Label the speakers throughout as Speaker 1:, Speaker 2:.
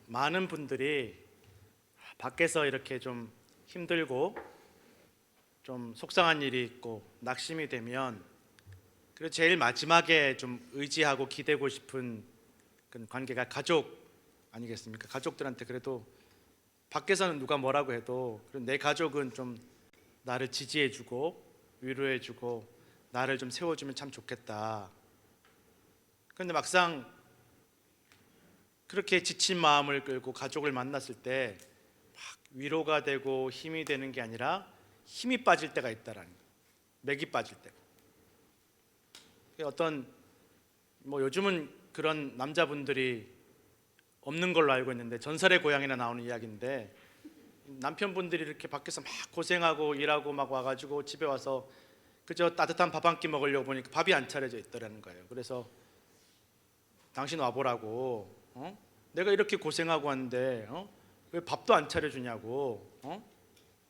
Speaker 1: 많은 분들이 밖에서 이렇게 좀 힘들고 좀 속상한 일이 있고 낙심이 되면 그리고 제일 마지막에 좀 의지하고 기대고 싶은 그런 관계가 가족 아니겠습니까? 가족들한테 그래도 밖에서는 누가 뭐라고 해도 내 가족은 좀 나를 지지해주고 위로해주고 나를 좀 세워주면 참 좋겠다. 그런데 막상 그렇게 지친 마음을 끌고 가족을 만났을 때 막 위로가 되고 힘이 되는 게 아니라 힘이 빠질 때가 있다라는 거예요. 맥이 빠질 때가. 어떤 요즘은 그런 남자분들이 없는 걸로 알고 있는데 전설의 고향이나 나오는 이야기인데 남편분들이 이렇게 밖에서 막 고생하고 일하고 막 와가지고 집에 와서 그저 따뜻한 밥 한 끼 먹으려고 보니까 밥이 안 차려져 있더라는 거예요. 그래서 당신 와보라고, 내가 이렇게 고생하고 왔는데 왜 밥도 안 차려주냐고,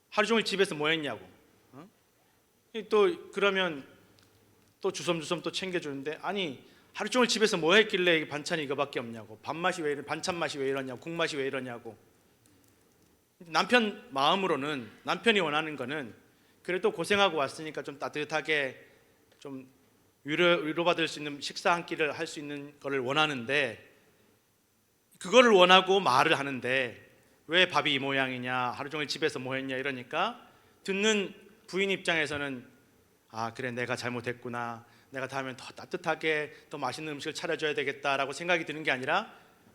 Speaker 1: 하루 종일 집에서 뭐 했냐고, 또 그러면 또 주섬주섬 또 챙겨주는데 아니 하루 종일 집에서 뭐 했길래 반찬이 이거밖에 없냐고, 밥 맛이 왜 이러, 반찬 맛이 왜 이러냐고, 국 맛이 왜 이러냐고. 남편 마음으로는 남편이 원하는 거는 그래도 고생하고 왔으니까 좀 따뜻하게 좀 위로받을 수 있는 식사 한 끼를 할 수 있는 거를 원하는데 그거를 원하고 말을 하는데 왜 밥이 이 모양이냐, 하루 종일 집에서 뭐 했냐 이러니까 듣는 부인 입장에서는 아 그래 내가 잘못했구나, 내가 다음엔 더 따뜻하게 더 맛있는 음식을 차려줘야 되겠다라고 생각이 드는 게 아니라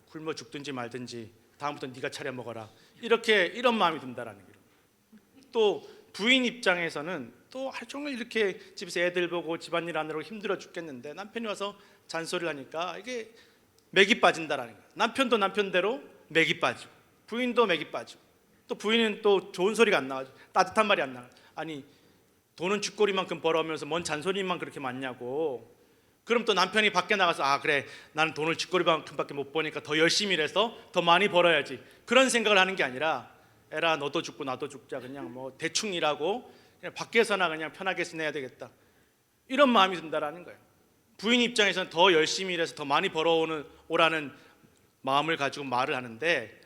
Speaker 1: 굶어 죽든지 말든지 다음부터 네가 차려 먹어라, 이런 마음이 든다라는 거예요. 또 부인 입장에서는 또 하루 종일 이렇게 집에서 애들 보고 집안일 하느라고 힘들어 죽겠는데 남편이 와서 잔소리를 하니까 이게 맥이 빠진다라는 거예요. 남편도 남편대로 맥이 빠지고 부인도 맥이 빠지고 또 부인은 또 좋은 소리가 안 나와요. 따뜻한 말이 안 나와요. 아니 돈은 쥐꼬리만큼 벌어오면서 뭔 잔소리만 그렇게 많냐고. 그럼 또 남편이 밖에 나가서 아 그래 나는 돈을 쥐꼬리만큼밖에 못 버니까 더 열심히 일해서 더 많이 벌어야지, 그런 생각을 하는 게 아니라 에라 너도 죽고 나도 죽자, 그냥 뭐 대충 일하고 그냥 밖에서나 그냥 편하게 지내야 되겠다, 이런 마음이 든다라는 거예요. 부인 입장에서는 더 열심히 일해서 더 많이 벌어오라는 마음을 가지고 말을 하는데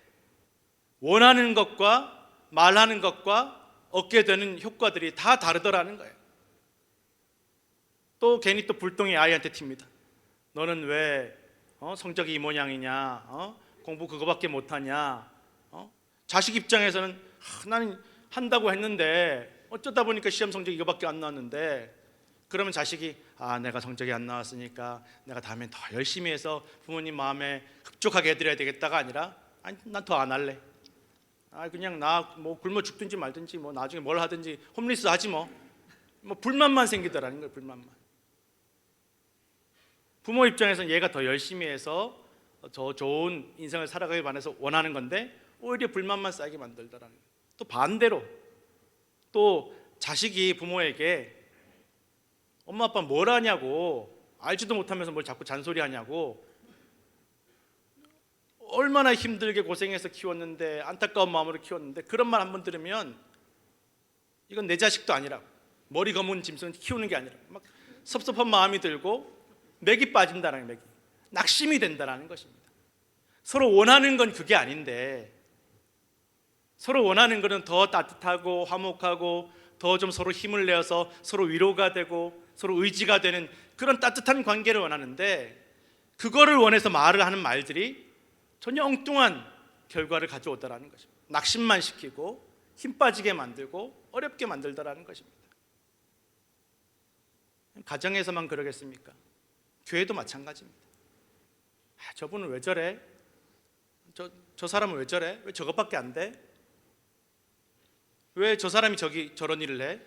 Speaker 1: 원하는 것과 말하는 것과 얻게 되는 효과들이 다 다르더라는 거예요. 또 괜히 또 불똥이 아이한테 튑니다. 너는 왜 성적이 이 모양이냐, 공부 그거밖에 못하냐. 자식 입장에서는 나는 한다고 했는데 어쩌다 보니까 시험 성적이 이거밖에 안 나왔는데, 그러면 자식이 아 내가 성적이 안 나왔으니까 내가 다음엔 더 열심히 해서 부모님 마음에 흡족하게 해드려야 되겠다가 아니라 아니 난 더 안 할래, 그냥 나 뭐 굶어 죽든지 말든지 뭐 나중에 뭘 하든지 홈리스 하지 뭐 불만만 생기더라는 거예요. 불만만. 부모 입장에서는 얘가 더 열심히 해서 더 좋은 인생을 살아가길 바라서 원하는 건데 오히려 불만만 쌓이게 만들더라는 거예요. 또 반대로 또 자식이 부모에게 엄마 아빠 뭘 하냐고, 알지도 못하면서 뭘 자꾸 잔소리하냐고, 얼마나 힘들게 고생해서 키웠는데 안타까운 마음으로 키웠는데 그런 말 한번 들으면 이건 내 자식도 아니라고, 머리 검은 짐승을 키우는 게 아니라 막 섭섭한 마음이 들고 맥이 빠진다는, 맥이 낙심이 된다는 것입니다. 서로 원하는 건 그게 아닌데 서로 원하는 것은 더 따뜻하고 화목하고 더 좀 서로 힘을 내어서 서로 위로가 되고 서로 의지가 되는 그런 따뜻한 관계를 원하는데 그거를 원해서 말을 하는 말들이 전혀 엉뚱한 결과를 가져오더라는 것입니다. 낙심만 시키고 힘 빠지게 만들고 어렵게 만들더라는 것입니다. 가정에서만 그러겠습니까? 교회도 마찬가지입니다. 저분은 왜 저래? 저 사람은 왜 저래? 왜 저것밖에 안 돼? 왜 저 사람이 저런 일을 해?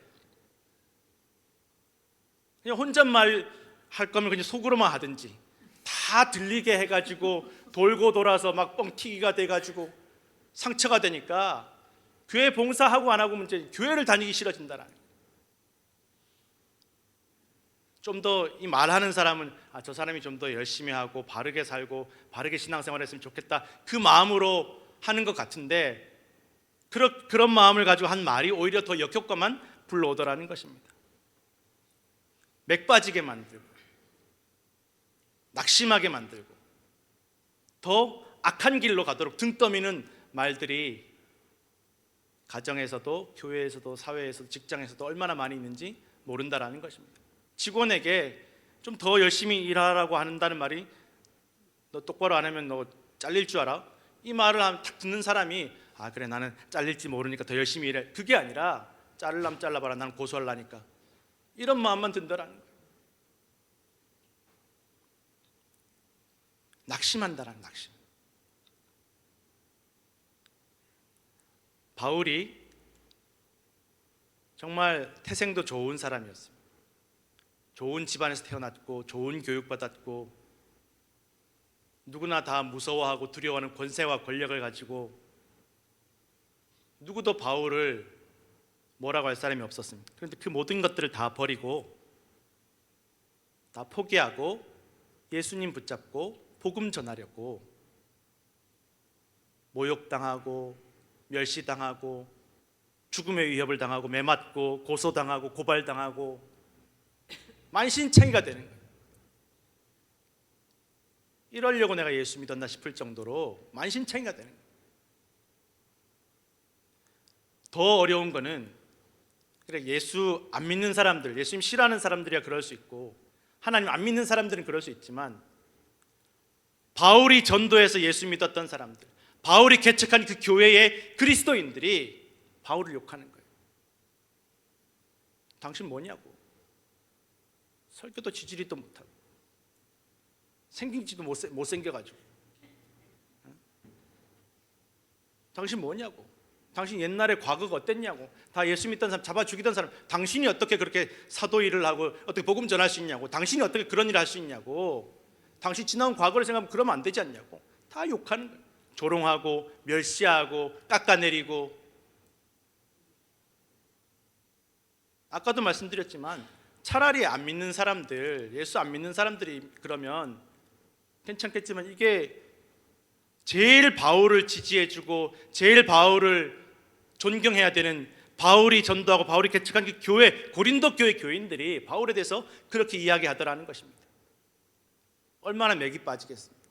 Speaker 1: 그냥 혼잣말 할 거면 그냥 속으로만 하든지 다 들리게 해가지고 돌고 돌아서 막 뻥튀기가 돼가지고 상처가 되니까 교회 봉사하고 안 하고 문제, 교회를 다니기 싫어진다는. 좀 더 이 말하는 사람은 저 사람이 좀 더 열심히 하고 바르게 살고 바르게 신앙생활했으면 좋겠다, 그 마음으로 하는 것 같은데 그런 마음을 가지고 한 말이 오히려 더 역효과만 불러오더라는 것입니다. 맥 빠지게 만들고 낙심하게 만들고 더 악한 길로 가도록 등 떠미는 말들이 가정에서도 교회에서도 사회에서도 직장에서도 얼마나 많이 있는지 모른다라는 것입니다. 직원에게 좀 더 열심히 일하라고 한다는 말이 너 똑바로 안 하면 너 잘릴 줄 알아? 이 말을 딱 듣는 사람이 아 그래 나는 잘릴지 모르니까 더 열심히 일해. 그게 아니라 자르려면 잘라봐라 나는 고소하려니까. 이런 마음만 든다라는 거예요. 낙심한다라는 낙심. 바울이 정말 태생도 좋은 사람이었습니다. 좋은 집안에서 태어났고 좋은 교육받았고 누구나 다 무서워하고 두려워하는 권세와 권력을 가지고 누구도 바울을 뭐라고 할 사람이 없었습니다. 그런데 그 모든 것들을 다 버리고 다 포기하고 예수님 붙잡고 복음 전하려고 모욕당하고 멸시당하고 죽음의 위협을 당하고 매맞고 고소당하고 고발당하고 만신창이가 되는 거예요. 이러려고 내가 예수 믿었나 싶을 정도로 만신창이가 되는 거예요. 더 어려운 거는 그래 예수 안 믿는 사람들, 예수님 싫어하는 사람들이야 그럴 수 있고 하나님 안 믿는 사람들은 그럴 수 있지만 바울이 전도해서 예수 믿었던 사람들, 바울이 개척한 그 교회의 그리스도인들이 바울을 욕하는 거예요. 당신 뭐냐고. 설교도 지지리도 못하고 생긴지도 못생겨가지고 당신 뭐냐고. 당신 옛날에 과거가 어땠냐고. 다 예수 믿던 사람 잡아 죽이던 사람 당신이 어떻게 그렇게 사도 일을 하고 어떻게 복음 전할 수 있냐고. 당신이 어떻게 그런 일을 할 수 있냐고. 당신 지나온 과거를 생각하면 그러면 안 되지 않냐고. 다 욕하는 거예요. 조롱하고 멸시하고 깎아내리고. 아까도 말씀드렸지만 차라리 안 믿는 사람들, 예수 안 믿는 사람들이 그러면 괜찮겠지만 이게 제일 바울을 지지해주고 제일 바울을 존경해야 되는 바울이 전도하고 바울이 개척한 그 교회, 고린도 교회 교인들이 바울에 대해서 그렇게 이야기하더라는 것입니다. 얼마나 맥이 빠지겠습니까?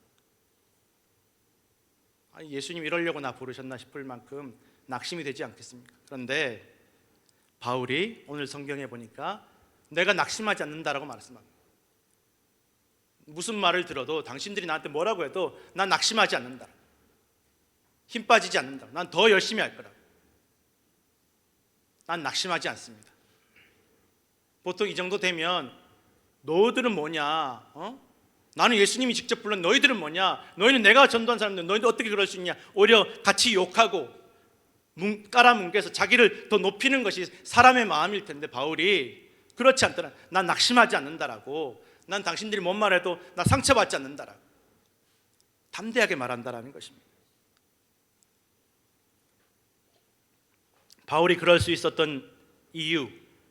Speaker 1: 아니, 예수님 이러려고 나 부르셨나 싶을 만큼 낙심이 되지 않겠습니까? 그런데 바울이 오늘 성경에 보니까 내가 낙심하지 않는다라고 말씀합니다. 무슨 말을 들어도 당신들이 나한테 뭐라고 해도 난 낙심하지 않는다. 힘 빠지지 않는다. 난 더 열심히 할 거라고. 난 낙심하지 않습니다. 보통 이 정도 되면 너희들은 뭐냐? 나는 예수님이 직접 불른 너희들은 뭐냐? 너희는 내가 전도한 사람들 너희들 어떻게 그럴 수 있냐? 오히려 같이 욕하고 깔아뭉개서 자기를 더 높이는 것이 사람의 마음일 텐데 바울이 그렇지 않더라. 난 낙심하지 않는다라고. 난 당신들이 뭔 말해도 나 상처받지 않는다라고 담대하게 말한다라는 것입니다. 바울이 그럴 수 있었던 이유,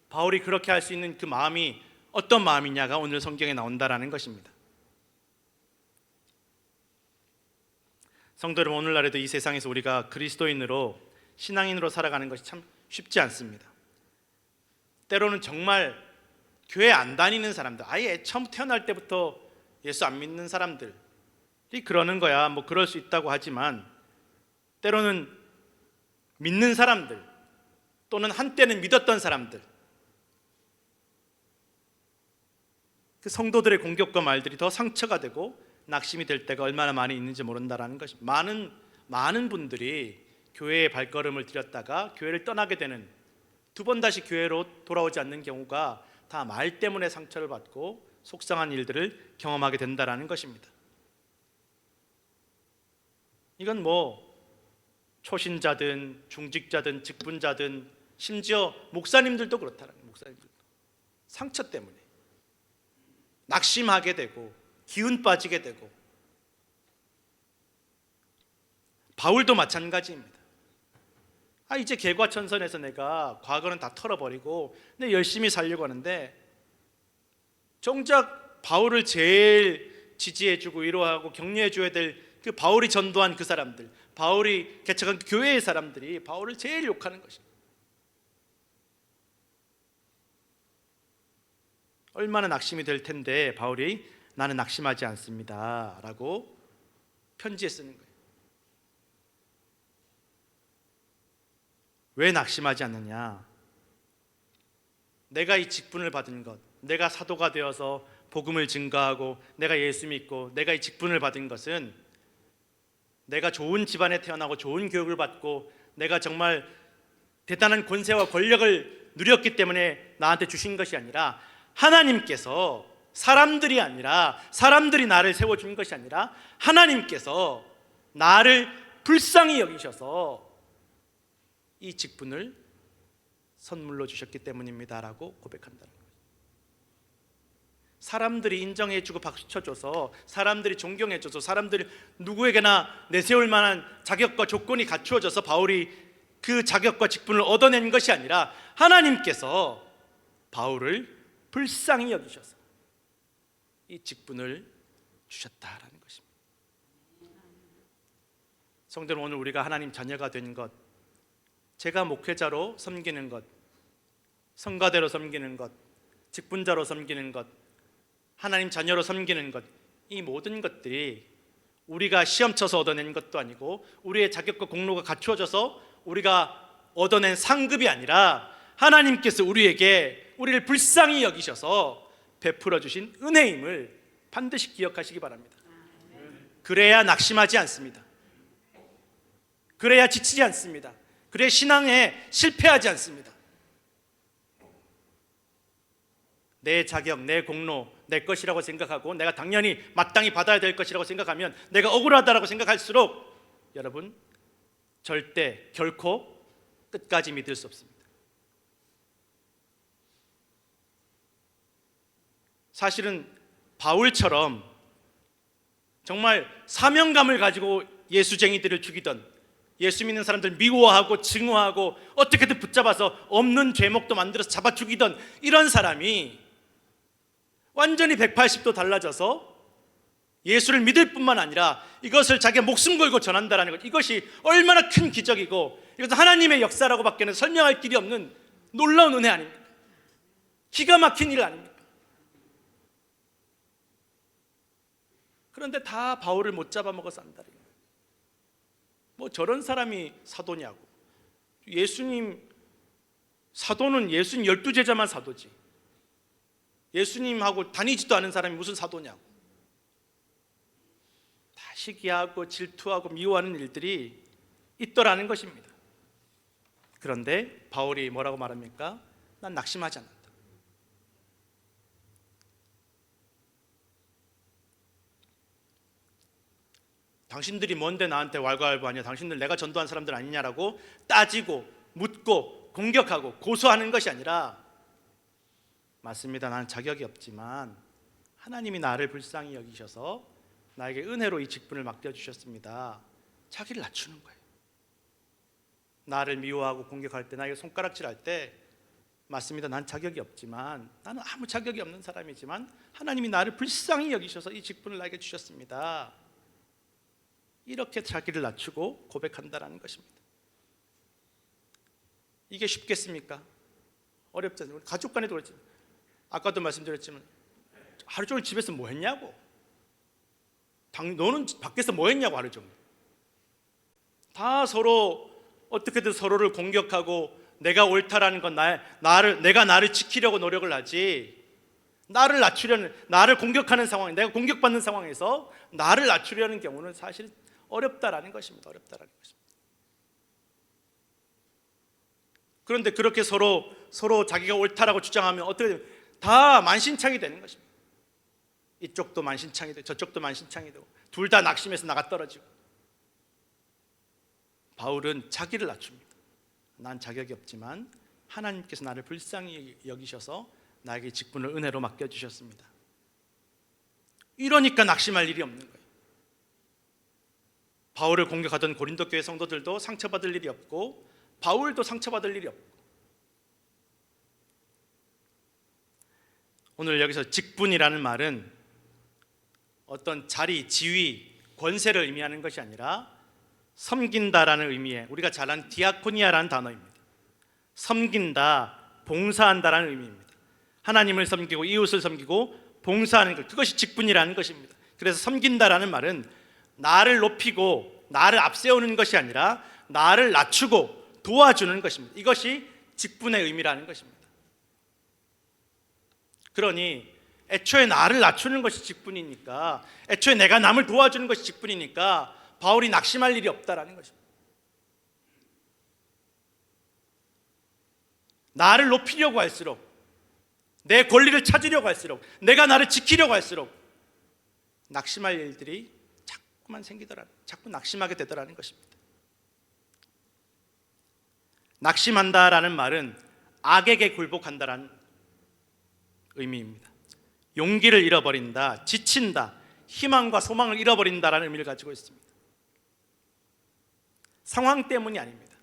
Speaker 1: 바울이 그렇게 할 수 있는 그 마음이 어떤 마음이냐가 오늘 성경에 나온다라는 것입니다. 성도 여러분, 오늘날에도 이 세상에서 우리가 그리스도인으로 신앙인으로 살아가는 것이 참 쉽지 않습니다. 때로는 정말 교회 안 다니는 사람들, 아예 처음 태어날 때부터 예수 안 믿는 사람들이 그러는 거야. 뭐 그럴 수 있다고 하지만 때로는 믿는 사람들 또는 한때는 믿었던 사람들, 그 성도들의 공격과 말들이 더 상처가 되고 낙심이 될 때가 얼마나 많이 있는지 모른다라는 것입니다. 많은 분들이 교회에 발걸음을 들였다가 교회를 떠나게 되는, 두 번 다시 교회로 돌아오지 않는 경우가 다 말 때문에 상처를 받고 속상한 일들을 경험하게 된다라는 것입니다. 이건 뭐 초신자든 중직자든 직분자든 심지어 목사님들도 그렇다라는 거예요. 목사님들도 상처 때문에 낙심하게 되고 기운 빠지게 되고, 바울도 마찬가지입니다. 이제 개과천선에서 내가 과거는 다 털어버리고 내 열심히 살려고 하는데 정작 바울을 제일 지지해주고 위로하고 격려해줘야 될 그 바울이 전도한 그 사람들, 바울이 개척한 그 교회의 사람들이 바울을 제일 욕하는 것입니다. 얼마나 낙심이 될 텐데 바울이 나는 낙심하지 않습니다 라고 편지에 쓰는 거예요. 왜 낙심하지 않느냐? 내가 이 직분을 받은 것, 내가 사도가 되어서 복음을 증거하고 내가 예수 믿고 내가 이 직분을 받은 것은 내가 좋은 집안에 태어나고 좋은 교육을 받고 내가 정말 대단한 권세와 권력을 누렸기 때문에 나한테 주신 것이 아니라, 하나님께서, 사람들이 아니라, 사람들이 나를 세워준 것이 아니라 하나님께서 나를 불쌍히 여기셔서 이 직분을 선물로 주셨기 때문입니다 라고 고백한다는 거예요. 사람들이 인정해주고 박수 쳐줘서, 사람들이 존경해줘서, 사람들이 누구에게나 내세울 만한 자격과 조건이 갖추어져서 바울이 그 자격과 직분을 얻어낸 것이 아니라 하나님께서 바울을 불쌍히 여기셔서 이 직분을 주셨다라는 것입니다. 성도는, 오늘 우리가 하나님 자녀가 된 것, 제가 목회자로 섬기는 것, 성가대로 섬기는 것, 직분자로 섬기는 것, 하나님 자녀로 섬기는 것, 이 모든 것들이 우리가 시험 쳐서 얻어낸 것도 아니고 우리의 자격과 공로가 갖추어져서 우리가 얻어낸 상급이 아니라 하나님께서 우리를 불쌍히 여기셔서 베풀어 주신 은혜임을 반드시 기억하시기 바랍니다. 그래야 낙심하지 않습니다. 그래야 지치지 않습니다. 그래야 신앙에 실패하지 않습니다. 내 자격, 내 공로, 내 것이라고 생각하고 내가 당연히 마땅히 받아야 될 것이라고 생각하면, 내가 억울하다라고 생각할수록 여러분, 절대 결코 끝까지 믿을 수 없습니다. 사실은 바울처럼 정말 사명감을 가지고 예수쟁이들을 죽이던, 예수 믿는 사람들 미워하고 증오하고 어떻게든 붙잡아서 없는 죄목도 만들어서 잡아 죽이던 이런 사람이 완전히 180도 달라져서 예수를 믿을 뿐만 아니라 이것을 자기가 목숨 걸고 전한다는 것, 이것이 얼마나 큰 기적이고 이것은 하나님의 역사라고밖에는 설명할 길이 없는 놀라운 은혜 아닙니까? 기가 막힌 일 아닙니까? 그런데 다 바울을 못 잡아먹어서 안달이에요. 뭐 저런 사람이 사도냐고. 예수님 사도는 예수님 12제자만 사도지, 예수님하고 다니지도 않은 사람이 무슨 사도냐고. 다 시기하고 질투하고 미워하는 일들이 있더라는 것입니다. 그런데 바울이 뭐라고 말합니까? 난 낙심하지 않는다. 당신들이 뭔데 나한테 왈가왈부하냐, 당신들 내가 전도한 사람들 아니냐라고 따지고 묻고 공격하고 고소하는 것이 아니라, 맞습니다, 나는 자격이 없지만 하나님이 나를 불쌍히 여기셔서 나에게 은혜로 이 직분을 맡겨주셨습니다. 자기를 낮추는 거예요. 나를 미워하고 공격할 때, 나에게 손가락질할 때, 맞습니다, 난 자격이 없지만, 나는 아무 자격이 없는 사람이지만 하나님이 나를 불쌍히 여기셔서 이 직분을 나에게 주셨습니다. 이렇게 자기를 낮추고 고백한다는 것입니다. 이게 쉽겠습니까? 어렵잖아요. 가족 간에도 그렇지. 아까도 말씀드렸지만 하루 종일 집에서 뭐 했냐고. 너는 밖에서 뭐 했냐고. 하루 종일 다 서로 어떻게든 서로를 공격하고, 내가 옳다라는 건 내가 나를 지키려고 노력을 하지, 나를 낮추려는, 나를 공격하는 상황, 내가 공격받는 상황에서 나를 낮추려는 경우는 사실 어렵다라는 것입니다. 어렵다라는 것입니다. 그런데 그렇게 서로 자기가 옳다라고 주장하면 어떻게 되면 다 만신창이 되는 것입니다. 이쪽도 만신창이 되고 저쪽도 만신창이 되고 둘 다 낙심해서 나가 떨어지고. 바울은 자기를 낮춥니다. 난 자격이 없지만 하나님께서 나를 불쌍히 여기셔서 나에게 직분을 은혜로 맡겨주셨습니다. 이러니까 낙심할 일이 없는 거예요. 바울을 공격하던 고린도 교회 성도들도 상처받을 일이 없고 바울도 상처받을 일이 없고. 오늘 여기서 직분이라는 말은 어떤 자리, 지위, 권세를 의미하는 것이 아니라 섬긴다라는 의미의, 우리가 잘 아는 디아코니아라는 단어입니다. 섬긴다, 봉사한다라는 의미입니다. 하나님을 섬기고 이웃을 섬기고 봉사하는 것, 그것이 직분이라는 것입니다. 그래서 섬긴다라는 말은 나를 높이고 나를 앞세우는 것이 아니라 나를 낮추고 도와주는 것입니다. 이것이 직분의 의미라는 것입니다. 그러니 애초에 나를 낮추는 것이 직분이니까, 애초에 내가 남을 도와주는 것이 직분이니까 바울이 낙심할 일이 없다라는 것입니다. 나를 높이려고 할수록, 내 권리를 찾으려고 할수록, 내가 나를 지키려고 할수록 낙심할 일들이 자꾸만 생기더라, 자꾸 낙심하게 되더라는 것입니다. 낙심한다라는 말은 악에게 굴복한다라는 의미입니다. 용기를 잃어버린다, 지친다, 희망과 소망을 잃어버린다라는 의미를 가지고 있습니다. 상황 때문이 아닙니다.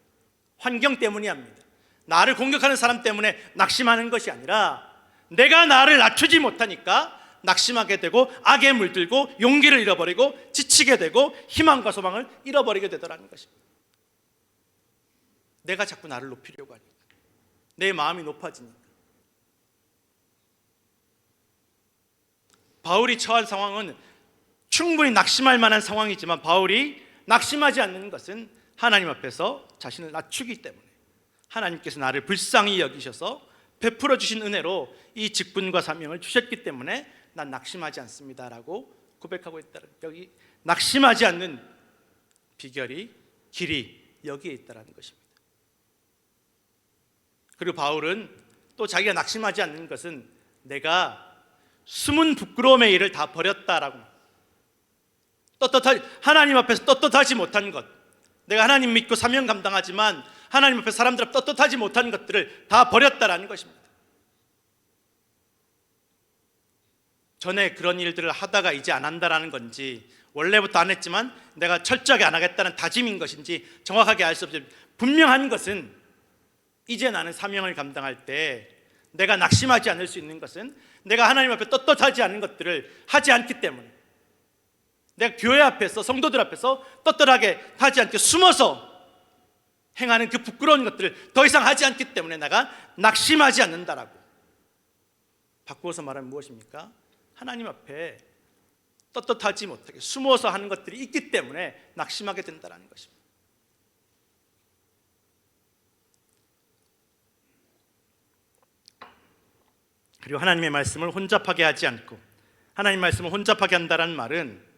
Speaker 1: 환경 때문이 아닙니다. 나를 공격하는 사람 때문에 낙심하는 것이 아니라 내가 나를 낮추지 못하니까 낙심하게 되고 악에 물들고 용기를 잃어버리고 지치게 되고 희망과 소망을 잃어버리게 되더라는 것입니다. 내가 자꾸 나를 높이려고 하니까, 내 마음이 높아지니까. 바울이 처한 상황은 충분히 낙심할 만한 상황이지만 바울이 낙심하지 않는 것은 하나님 앞에서 자신을 낮추기 때문에, 하나님께서 나를 불쌍히 여기셔서 베풀어 주신 은혜로 이 직분과 사명을 주셨기 때문에 난 낙심하지 않습니다라고 고백하고 있다는, 여기 낙심하지 않는 비결이, 길이 여기에 있다는 것입니다. 그리고 바울은 또 자기가 낙심하지 않는 것은 내가 숨은 부끄러움의 일을 다 버렸다라고, 하나님 앞에서 떳떳하지 못한 것, 내가 하나님 믿고 사명 감당하지만 하나님 앞에 사람들 앞에 떳떳하지 못한 것들을 다 버렸다라는 것입니다. 전에 그런 일들을 하다가 이제 안 한다라는 건지, 원래부터 안 했지만 내가 철저하게 안 하겠다는 다짐인 것인지 정확하게 알 수 없지만, 분명한 것은 이제 나는 사명을 감당할 때 내가 낙심하지 않을 수 있는 것은 내가 하나님 앞에 떳떳하지 않은 것들을 하지 않기 때문에, 내가 교회 앞에서, 성도들 앞에서 떳떳하게 하지 않게 숨어서 행하는 그 부끄러운 것들을 더 이상 하지 않기 때문에 내가 낙심하지 않는다라고. 바꾸어서 말하면 무엇입니까? 하나님 앞에 떳떳하지 못하게 숨어서 하는 것들이 있기 때문에 낙심하게 된다는 것입니다. 그리고 하나님의 말씀을 혼잡하게 하지 않고, 하나님의 말씀을 혼잡하게 한다는 말은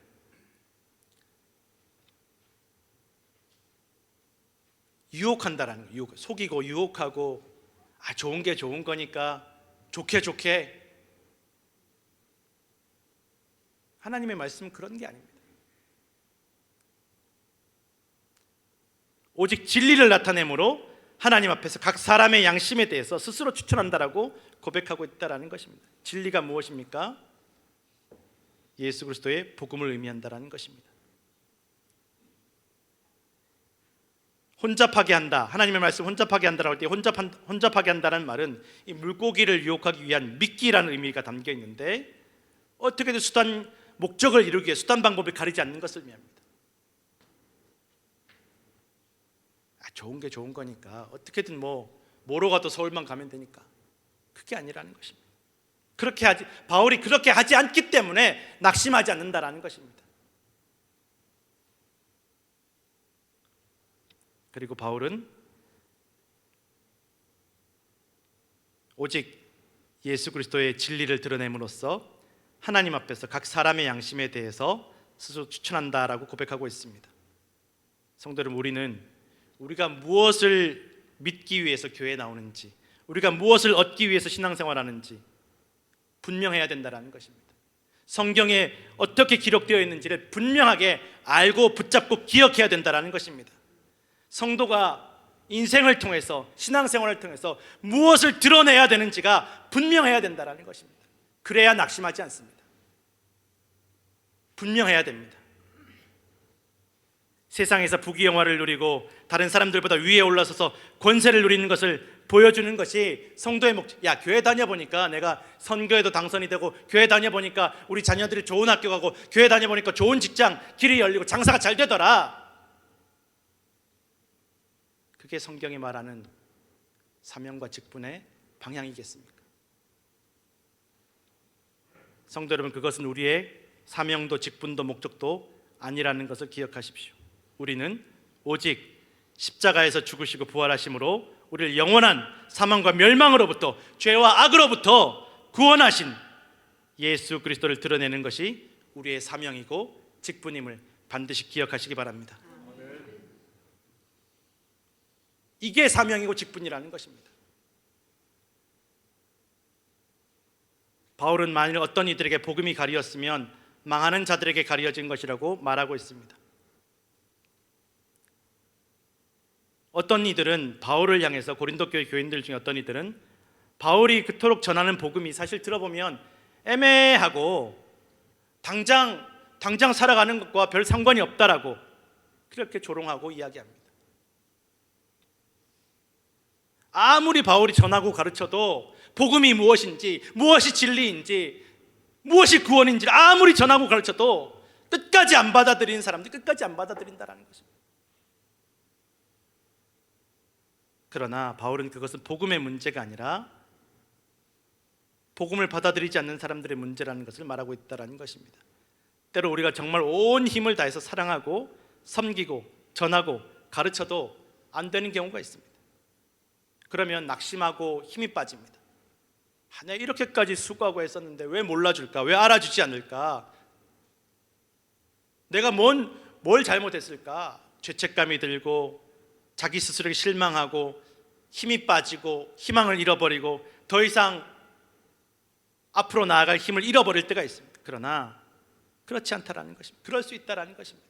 Speaker 1: 유혹한다라는 거예요. 속이고 유혹하고, 좋은 게 좋은 거니까 좋게. 하나님의 말씀은 그런 게 아닙니다. 오직 진리를 나타내므로 하나님 앞에서 각 사람의 양심에 대해서 스스로 추천한다라고 고백하고 있다라는 것입니다. 진리가 무엇입니까? 예수 그리스도의 복음을 의미한다라는 것입니다. 혼잡하게 한다, 하나님의 말씀 혼잡하게 한다라고 할 때 혼잡하게 한다는 말은 이 물고기를 유혹하기 위한 미끼라는 의미가 담겨 있는데, 어떻게든 목적을 이루기 위해 수단 방법을 가리지 않는 것을 의미합니다. 좋은 게 좋은 거니까 어떻게든 뭐로 가도 서울만 가면 되니까, 그게 아니라는 것입니다. 바울이 그렇게 하지 않기 때문에 낙심하지 않는다라는 것입니다. 그리고 바울은 오직 예수 그리스도의 진리를 드러냄으로써 하나님 앞에서 각 사람의 양심에 대해서 스스로 추천한다라고 고백하고 있습니다. 성도 여러분, 우리가 무엇을 믿기 위해서 교회에 나오는지, 우리가 무엇을 얻기 위해서 신앙생활하는지 분명해야 된다는 것입니다. 성경에 어떻게 기록되어 있는지를 분명하게 알고 붙잡고 기억해야 된다는 것입니다. 성도가 인생을 통해서, 신앙생활을 통해서 무엇을 드러내야 되는지가 분명해야 된다는 것입니다. 그래야 낙심하지 않습니다. 분명해야 됩니다. 세상에서 부귀영화를 누리고 다른 사람들보다 위에 올라서서 권세를 누리는 것을 보여주는 것이 성도의 목적. 교회 다녀보니까 내가 선교에도 당선이 되고, 교회 다녀보니까 우리 자녀들이 좋은 학교 가고, 교회 다녀보니까 좋은 직장 길이 열리고 장사가 잘 되더라. 그게 성경이 말하는 사명과 직분의 방향이겠습니까? 성도 여러분, 그것은 우리의 사명도 직분도 목적도 아니라는 것을 기억하십시오. 우리는 오직 십자가에서 죽으시고 부활하심으로 우리를 영원한 사망과 멸망으로부터, 죄와 악으로부터 구원하신 예수 그리스도를 드러내는 것이 우리의 사명이고 직분임을 반드시 기억하시기 바랍니다. 이게 사명이고 직분이라는 것입니다. 바울은 만일 어떤 이들에게 복음이 가리었으면 망하는 자들에게 가리어진 것이라고 말하고 있습니다. 어떤 이들은 바울을 향해서, 고린도 교회 교인들 중에 어떤 이들은 바울이 그토록 전하는 복음이 사실 들어보면 애매하고 당장 살아가는 것과 별 상관이 없다라고 그렇게 조롱하고 이야기합니다. 아무리 바울이 전하고 가르쳐도 복음이 무엇인지, 무엇이 진리인지, 무엇이 구원인지 아무리 전하고 가르쳐도 끝까지 안 받아들이는 사람들이 끝까지 안 받아들인다는 것입니다. 그러나 바울은 그것은 복음의 문제가 아니라 복음을 받아들이지 않는 사람들의 문제라는 것을 말하고 있다는 것입니다. 때로 우리가 정말 온 힘을 다해서 사랑하고 섬기고 전하고 가르쳐도 안 되는 경우가 있습니다. 그러면 낙심하고 힘이 빠집니다. 내가 이렇게까지 수고하고 했었는데 왜 몰라줄까? 왜 알아주지 않을까? 내가 뭘 잘못했을까? 죄책감이 들고 자기 스스로에게 실망하고 힘이 빠지고 희망을 잃어버리고 더 이상 앞으로 나아갈 힘을 잃어버릴 때가 있습니다. 그러나 그렇지 않다라는 것입니다. 그럴 수 있다라는 것입니다.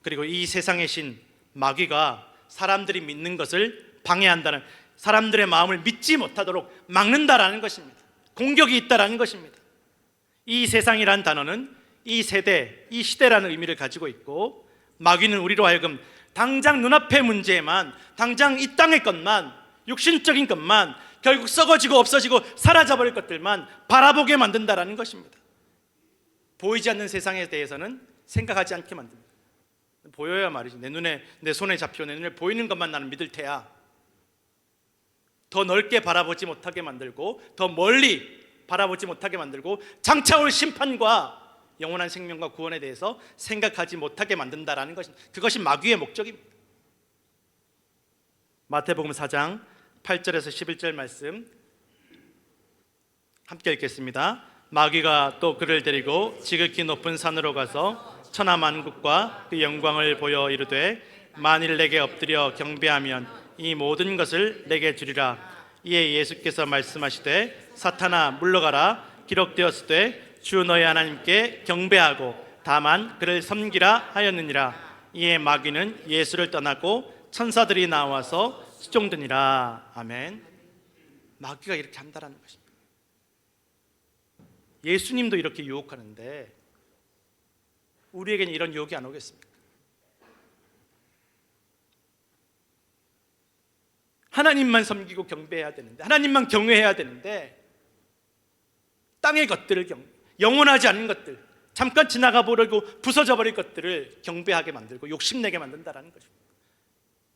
Speaker 1: 그리고 이 세상의 신 마귀가 사람들이 믿는 것을 방해한다는, 사람들의 마음을 믿지 못하도록 막는다라는 것입니다. 공격이 있다라는 것입니다. 이 세상이라는 단어는 이 세대, 이 시대라는 의미를 가지고 있고, 마귀는 우리로 하여금 당장 눈앞의 문제만, 당장 이 땅의 것만, 육신적인 것만, 결국 썩어지고 없어지고 사라져버릴 것들만 바라보게 만든다라는 것입니다. 보이지 않는 세상에 대해서는 생각하지 않게 만듭니다. 보여야 말이지. 내 눈에, 내 손에 잡혀 내 눈에 보이는 것만 나는 믿을 테야. 더 넓게 바라보지 못하게 만들고, 더 멀리 바라보지 못하게 만들고, 장차 올 심판과 영원한 생명과 구원에 대해서 생각하지 못하게 만든다라는 것입니다. 그것이 마귀의 목적입니다. 마태복음 4장 8절에서 11절 말씀 함께 읽겠습니다. 마귀가 또 그를 데리고 지극히 높은 산으로 가서 천하만국과 그 영광을 보여 이르되, 만일 내게 엎드려 경배하면 이 모든 것을 내게 주리라. 이에 예수께서 말씀하시되, 사탄아 물러가라. 기록되었으되 주 너희 하나님께 경배하고 다만 그를 섬기라 하였느니라. 이에 마귀는 예수를 떠나고 천사들이 나와서 수종드니라. 아멘. 마귀가 이렇게 한다라는 것입니다. 예수님도 이렇게 유혹하는데 우리에게는 이런 유혹이 안 오겠습니까? 하나님만 섬기고 경배해야 되는데, 하나님만 경외해야 되는데, 땅의 것들을 영원하지 않은 것들, 잠깐 지나가 버리고 부서져 버릴 것들을 경배하게 만들고 욕심내게 만든다는 것입니다.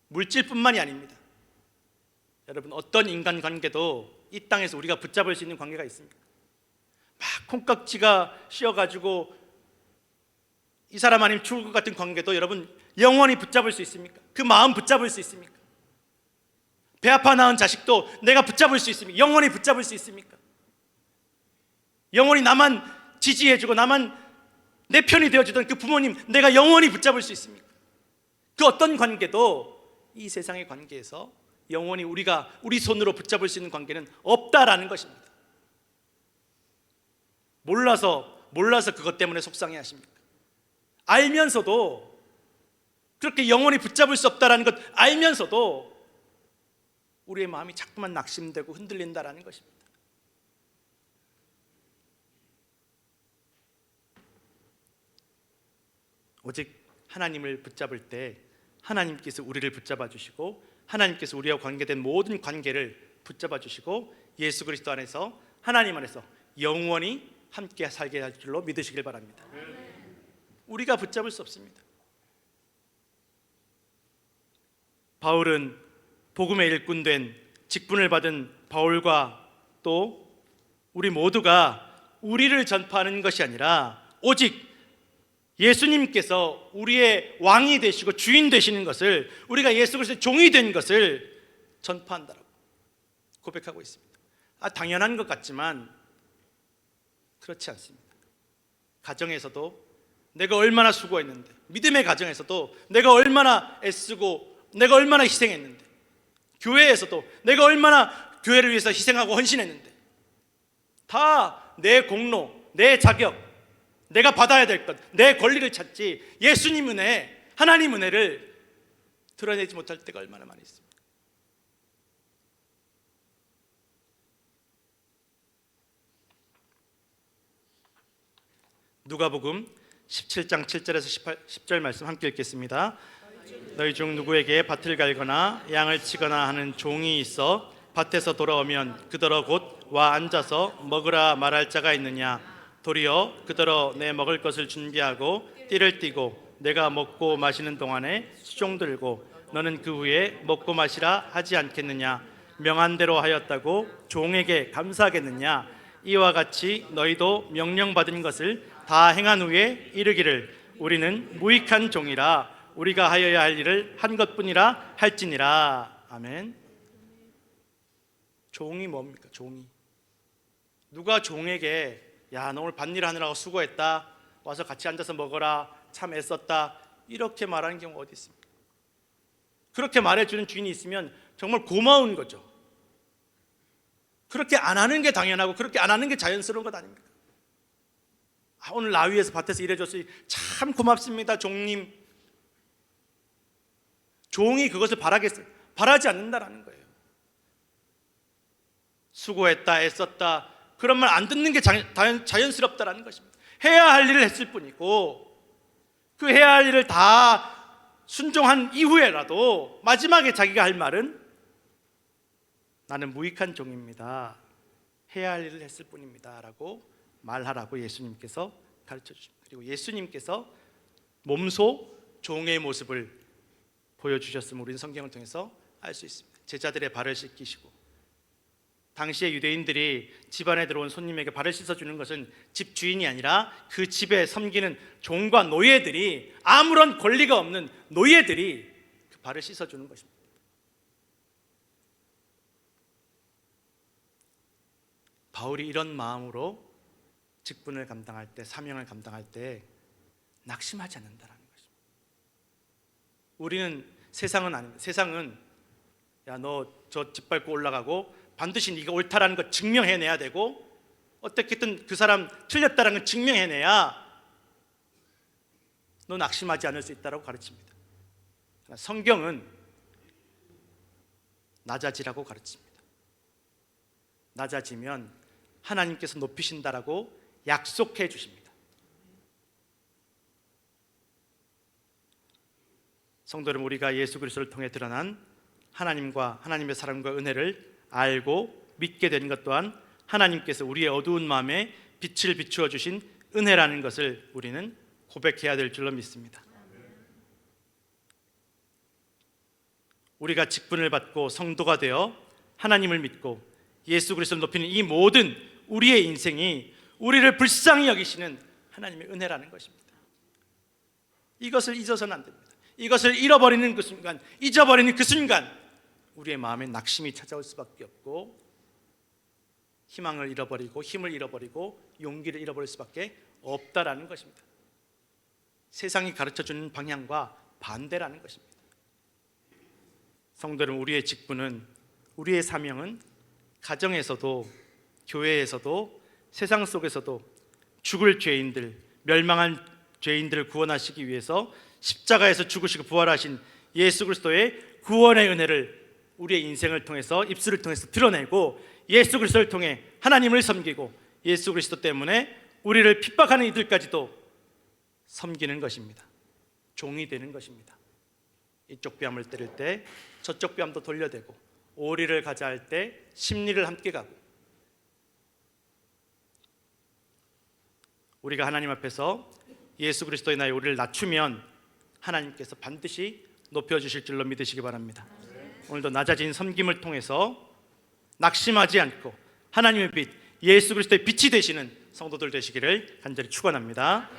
Speaker 1: 물질뿐만이 아닙니다. 여러분, 어떤 인간관계도 이 땅에서 우리가 붙잡을 수 있는 관계가 있습니까? 막 콩깍지가 씌어가지고 이 사람 아니면 죽을 것 같은 관계도 여러분 영원히 붙잡을 수 있습니까? 그 마음 붙잡을 수 있습니까? 배 아파 낳은 자식도 내가 붙잡을 수 있습니까? 영원히 붙잡을 수 있습니까? 영원히 나만 지지해주고 나만 내 편이 되어주던 그 부모님 내가 영원히 붙잡을 수 있습니까? 그 어떤 관계도 이 세상의 관계에서 영원히 우리 손으로 붙잡을 수 있는 관계는 없다라는 것입니다. 몰라서 그것 때문에 속상해 하십니까? 알면서도, 그렇게 영원히 붙잡을 수 없다라는 것 알면서도 우리의 마음이 자꾸만 낙심되고 흔들린다라는 것입니다. 오직 하나님을 붙잡을 때 하나님께서 우리를 붙잡아 주시고, 하나님께서 우리와 관계된 모든 관계를 붙잡아 주시고, 예수 그리스도 안에서, 하나님 안에서 영원히 함께 살게 할 줄로 믿으시길 바랍니다. 우리가 붙잡을 수 없습니다. 바울은 복음의 일꾼 된, 직분을 받은 바울과 또 우리 모두가 우리를 전파하는 것이 아니라 오직 예수님께서 우리의 왕이 되시고 주인 되시는 것을, 우리가 예수 그리스도의 종이 된 것을 전파한다라고 고백하고 있습니다. 당연한 것 같지만 그렇지 않습니다. 가정에서도 내가 얼마나 수고했는데, 믿음의 가정에서도 내가 얼마나 애쓰고 내가 얼마나 희생했는데, 교회에서도 내가 얼마나 교회를 위해서 희생하고 헌신했는데, 다 내 공로, 내 자격, 내가 받아야 될 것, 내 권리를 찾지 예수님 은혜, 하나님 은혜를 드러내지 못할 때가 얼마나 많이 있습니다. 누가복음 17장 7절에서 10절 말씀 함께 읽겠습니다. 너희 중 누구에게 밭을 갈거나 양을 치거나 하는 종이 있어 밭에서 돌아오면 그더러 곧 와 앉아서 먹으라 말할 자가 있느냐? 도리어 그더러 내 먹을 것을 준비하고 띠를 띠고 내가 먹고 마시는 동안에 수종 들고 너는 그 후에 먹고 마시라 하지 않겠느냐? 명한 대로 하였다고 종에게 감사하겠느냐? 이와 같이 너희도 명령받은 것을 다 행한 후에 이르기를 우리는 무익한 종이라 우리가 하여야 할 일을 한 것뿐이라 할지니라. 아멘. 종이 뭡니까? 종이. 누가 종에게 야, 너 오늘 밭일 하느라고 수고했다, 와서 같이 앉아서 먹어라, 참 애썼다, 이렇게 말하는 경우가 어디 있습니까? 그렇게 말해주는 주인이 있으면 정말 고마운 거죠. 그렇게 안 하는 게 당연하고 그렇게 안 하는 게 자연스러운 것 아닙니까? 오늘 나 위해서 밭에서 일해줬으니 참 고맙습니다, 종님. 종이 그것을 바라겠어요? 바라지 않는다라는 거예요. 수고했다, 애썼다, 그런 말 안 듣는 게 자연스럽다라는 것입니다. 해야 할 일을 했을 뿐이고, 그 해야 할 일을 다 순종한 이후에라도 마지막에 자기가 할 말은 나는 무익한 종입니다, 해야 할 일을 했을 뿐입니다 라고 말하라고 예수님께서 가르쳐 주십니다. 그리고 예수님께서 몸소 종의 모습을 보여주셨음을 우리는 성경을 통해서 알 수 있습니다. 제자들의 발을 씻기시고, 당시의 유대인들이 집안에 들어온 손님에게 발을 씻어주는 것은 집 주인이 아니라 그 집에 섬기는 종과 노예들이, 아무런 권리가 없는 노예들이 그 발을 씻어주는 것입니다. 바울이 이런 마음으로 직분을 감당할 때, 사명을 감당할 때 낙심하지 않는다는 것입니다. 우리는 세상은 아닙니다. 세상은 야, 너 저 집 밟고 올라가고 반드시 네가 옳다라는 것 증명해내야 되고, 어떻게든 그 사람 틀렸다라는 걸 증명해내야 너 낙심하지 않을 수 있다고 가르칩니다. 성경은 낮아지라고 가르칩니다. 낮아지면 하나님께서 높이신다라고 약속해 주십니다. 성도 여러분, 우리가 예수 그리스도를 통해 드러난 하나님과 하나님의 사랑과 은혜를 알고 믿게 되는 것 또한 하나님께서 우리의 어두운 마음에 빛을 비추어 주신 은혜라는 것을 우리는 고백해야 될 줄로 믿습니다. 우리가 직분을 받고 성도가 되어 하나님을 믿고 예수 그리스도를 높이는 이 모든 우리의 인생이 우리를 불쌍히 여기시는 하나님의 은혜라는 것입니다. 이것을 잊어서는 안 됩니다. 이것을 잃어버리는 그 순간, 잊어버리는 그 순간 우리의 마음에 낙심이 찾아올 수밖에 없고, 희망을 잃어버리고 힘을 잃어버리고 용기를 잃어버릴 수밖에 없다라는 것입니다. 세상이 가르쳐주는 방향과 반대라는 것입니다. 성도 여러분, 우리의 직분은, 우리의 사명은 가정에서도 교회에서도 세상 속에서도 죽을 죄인들, 멸망한 죄인들을 구원하시기 위해서 십자가에서 죽으시고 부활하신 예수 그리스도의 구원의 은혜를 우리의 인생을 통해서, 입술을 통해서 드러내고, 예수 그리스도를 통해 하나님을 섬기고 예수 그리스도 때문에 우리를 핍박하는 이들까지도 섬기는 것입니다. 종이 되는 것입니다. 이쪽 뺨을 때릴 때 저쪽 뺨도 돌려대고, 오리를 가자 할 때 심리를 함께 가고, 우리가 하나님 앞에서 예수 그리스도의 나의 우리를 낮추면 하나님께서 반드시 높여주실 줄로 믿으시기 바랍니다. 오늘도 낮아진 섬김을 통해서 낙심하지 않고 하나님의 빛, 예수 그리스도의 빛이 되시는 성도들 되시기를 간절히 축원합니다.